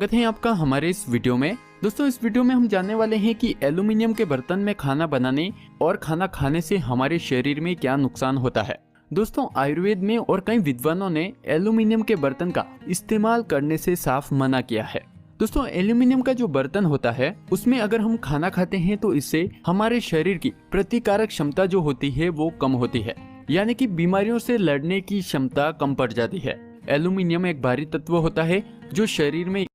स्वागत है आपका हमारे इस वीडियो में। दोस्तों इस वीडियो में हम जानने वाले हैं कि एल्यूमिनियम के बर्तन में खाना बनाने और खाना खाने से हमारे शरीर में क्या नुकसान होता है। दोस्तों आयुर्वेद में और कई विद्वानों ने एल्यूमिनियम के बर्तन का इस्तेमाल करने से साफ मना किया है। दोस्तों एल्यूमिनियम का जो बर्तन होता है उसमें अगर हम खाना खाते हैं तो इससे हमारे शरीर की प्रतिकारक क्षमता जो होती है वो कम होती है, यानी कि बीमारियों से लड़ने की क्षमता कम पड़ जाती है। एल्यूमिनियम एक भारी तत्व होता है जो शरीर में।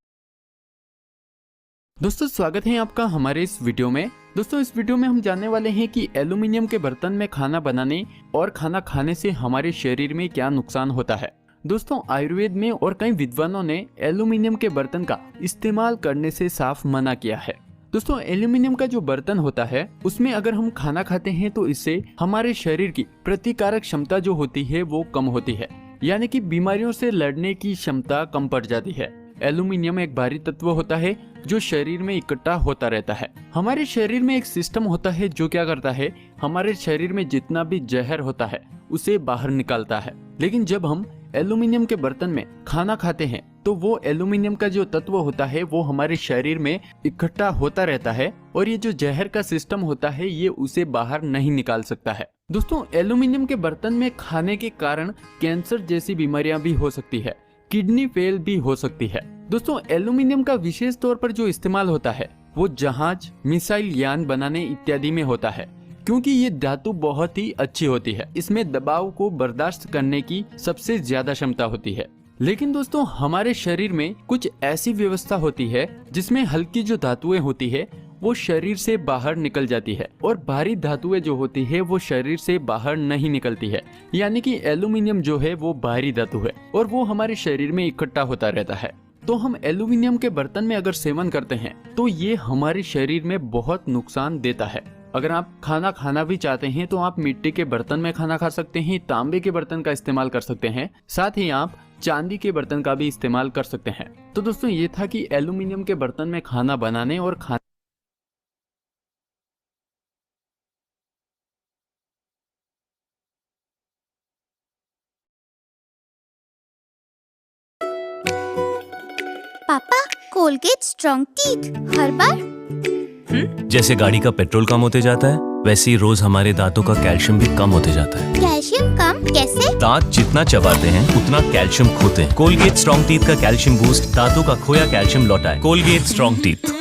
दोस्तों स्वागत है आपका हमारे इस वीडियो में। दोस्तों इस वीडियो में हम जानने वाले हैं कि एल्यूमिनियम के बर्तन में खाना बनाने और खाना खाने से हमारे शरीर में क्या नुकसान होता है। दोस्तों आयुर्वेद में और कई विद्वानों ने एल्यूमिनियम के बर्तन का इस्तेमाल करने से साफ मना किया है। दोस्तों एल्यूमिनियम का जो बर्तन होता है उसमें अगर हम खाना खाते हैं तो इससे हमारे शरीर की प्रतिकारक क्षमता जो होती है वो कम होती है, यानी कि बीमारियों से लड़ने की क्षमता कम पड़ जाती है। एल्यूमिनियम एक भारी तत्व होता है जो शरीर में इकट्ठा होता रहता है। हमारे शरीर में एक सिस्टम होता है जो क्या करता है, हमारे शरीर में जितना भी जहर होता है उसे बाहर निकालता है। लेकिन जब हम एल्यूमिनियम के बर्तन में खाना खाते हैं तो वो एल्यूमिनियम का जो तत्व होता है वो हमारे शरीर में इकट्ठा होता रहता है और ये जो जहर का सिस्टम होता है ये उसे बाहर नहीं निकाल सकता है। दोस्तों एल्यूमिनियम के बर्तन में खाने के कारण कैंसर जैसी बीमारियां भी हो सकती है, किडनी फेल भी हो सकती है। दोस्तों एल्यूमिनियम का विशेष तौर पर जो इस्तेमाल होता है वो जहाज, मिसाइल यान बनाने इत्यादि में होता है, क्योंकि ये धातु बहुत ही अच्छी होती है। इसमें दबाव को बर्दाश्त करने की सबसे ज्यादा क्षमता होती है। लेकिन दोस्तों हमारे शरीर में कुछ ऐसी व्यवस्था होती है जिसमें हल्की जो धातुएं होती है वो शरीर से बाहर निकल जाती है और भारी धातुएं जो होती है वो शरीर से बाहर नहीं निकलती है, यानी कि एल्यूमिनियम जो है वो भारी धातु है और वो हमारे शरीर में इकट्ठा होता रहता है। तो हम एल्यूमिनियम के बर्तन में अगर सेवन करते हैं तो ये हमारे शरीर में बहुत नुकसान देता है। अगर आप खाना खाना भी चाहते हैं तो आप मिट्टी के बर्तन में खाना खा सकते हैं, तांबे के बर्तन का इस्तेमाल कर सकते हैं, साथ ही आप चांदी के बर्तन का भी इस्तेमाल कर सकते हैं। तो दोस्तों ये था कि एल्यूमिनियम के बर्तन में खाना बनाने और खाने पापा कोलगेट स्ट्रॉन्ग टीथ हर बार। जैसे गाड़ी का पेट्रोल कम होते जाता है वैसे ही रोज हमारे दांतों का कैल्शियम भी कम होते जाता है। कैल्शियम कम कैसे? दांत जितना चबाते हैं उतना कैल्शियम खोते हैं। कोलगेट स्ट्रॉन्ग टीथ का कैल्शियम बूस्ट दांतों का खोया कैल्शियम लौटाए। Colgate strong teeth.